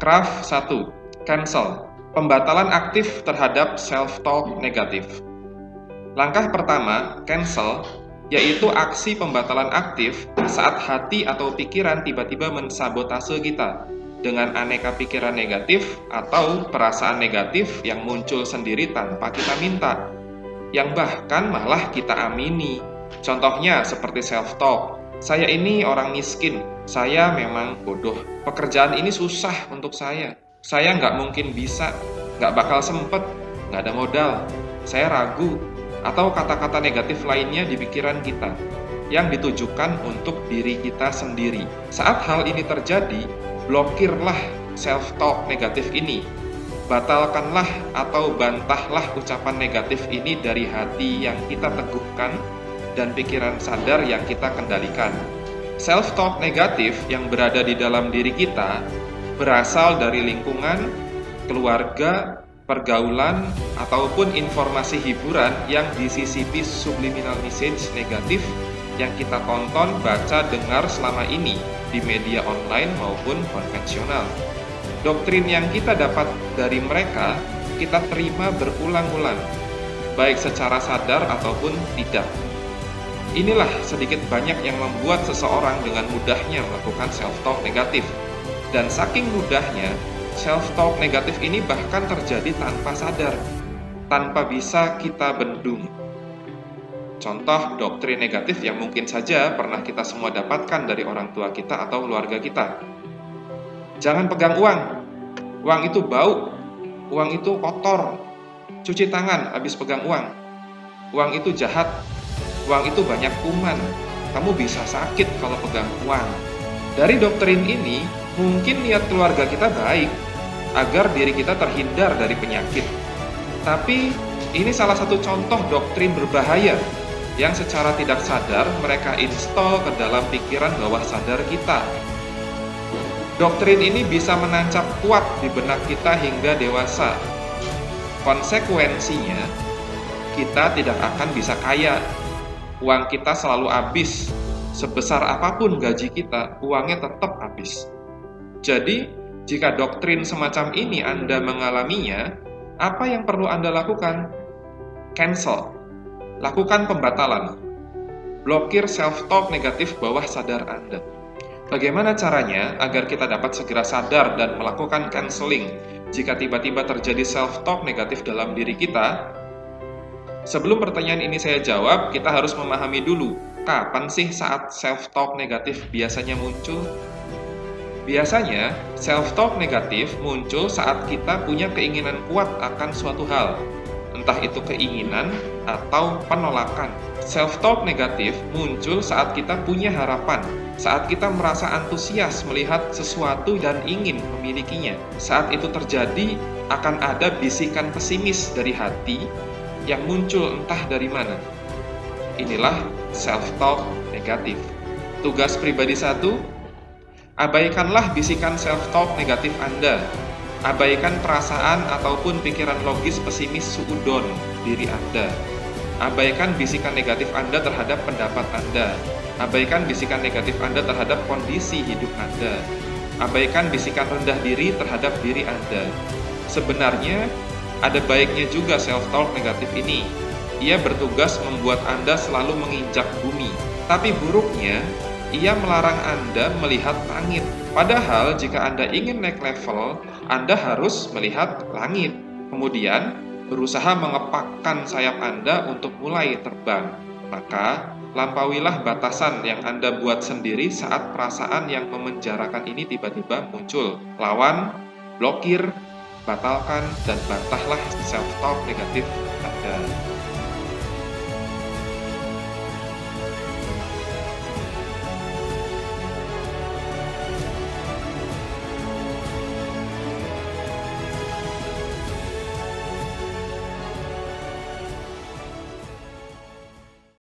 Craft 1. Cancel. Pembatalan aktif terhadap self-talk negatif. Langkah pertama, cancel, yaitu aksi pembatalan aktif saat hati atau pikiran tiba-tiba mensabotase kita dengan aneka pikiran negatif atau perasaan negatif yang muncul sendiri tanpa kita minta, yang bahkan malah kita amini. Contohnya seperti self-talk, saya ini orang miskin, saya memang bodoh, pekerjaan ini susah untuk saya nggak mungkin bisa, nggak bakal sempet, nggak ada modal, saya ragu, atau kata-kata negatif lainnya di pikiran kita yang ditujukan untuk diri kita sendiri. Saat hal ini terjadi, blokirlah self-talk negatif ini. Batalkanlah atau bantahlah ucapan negatif ini dari hati yang kita teguhkan dan pikiran sadar yang kita kendalikan. Self-talk negatif yang berada di dalam diri kita berasal dari lingkungan, keluarga, pergaulan, ataupun informasi hiburan yang disisipi subliminal message negatif yang kita tonton, baca, dengar selama ini di media online maupun konvensional. Doktrin yang kita dapat dari mereka, kita terima berulang-ulang, baik secara sadar ataupun tidak. Inilah sedikit banyak yang membuat seseorang dengan mudahnya melakukan self-talk negatif. Dan saking mudahnya, self-talk negatif ini bahkan terjadi tanpa sadar, tanpa bisa kita bendung. Contoh doktrin negatif yang mungkin saja pernah kita semua dapatkan dari orang tua kita atau keluarga kita. Jangan pegang uang itu bau, uang itu kotor, cuci tangan habis pegang uang itu jahat, uang itu banyak kuman, kamu bisa sakit kalau pegang uang. Dari doktrin ini, mungkin niat keluarga kita baik, agar diri kita terhindar dari penyakit. Tapi, ini salah satu contoh doktrin berbahaya yang secara tidak sadar mereka install ke dalam pikiran bawah sadar kita. Doktrin ini bisa menancap kuat di benak kita hingga dewasa. Konsekuensinya, kita tidak akan bisa kaya. Uang kita selalu habis. Sebesar apapun gaji kita, uangnya tetap habis. Jadi, jika doktrin semacam ini Anda mengalaminya, apa yang perlu Anda lakukan? Cancel. Lakukan pembatalan. Blokir self-talk negatif bawah sadar Anda. Bagaimana caranya agar kita dapat segera sadar dan melakukan canceling jika tiba-tiba terjadi self-talk negatif dalam diri kita? Sebelum pertanyaan ini saya jawab, kita harus memahami dulu, kapan sih saat self-talk negatif biasanya muncul? Biasanya, self-talk negatif muncul saat kita punya keinginan kuat akan suatu hal, entah itu keinginan atau penolakan. Self-talk negatif muncul saat kita punya harapan, saat kita merasa antusias melihat sesuatu dan ingin memilikinya. Saat itu terjadi, akan ada bisikan pesimis dari hati yang muncul entah dari mana. Inilah self-talk negatif. Tugas pribadi 1, abaikanlah bisikan self-talk negatif Anda. Abaikan perasaan ataupun pikiran logis pesimis suudon diri Anda. Abaikan bisikan negatif Anda terhadap pendapat Anda. Abaikan bisikan negatif Anda terhadap kondisi hidup Anda. Abaikan bisikan rendah diri terhadap diri Anda. Sebenarnya, ada baiknya juga self-talk negatif ini. Ia bertugas membuat Anda selalu menginjak bumi. Tapi buruknya, ia melarang Anda melihat langit. Padahal jika Anda ingin naik level, Anda harus melihat langit. Kemudian, berusaha mengepakkan sayap Anda untuk mulai terbang. Maka, lampauilah batasan yang Anda buat sendiri saat perasaan yang memenjarakan ini tiba-tiba muncul. Lawan, blokir, batalkan, dan bantahlah self-talk negatif Anda.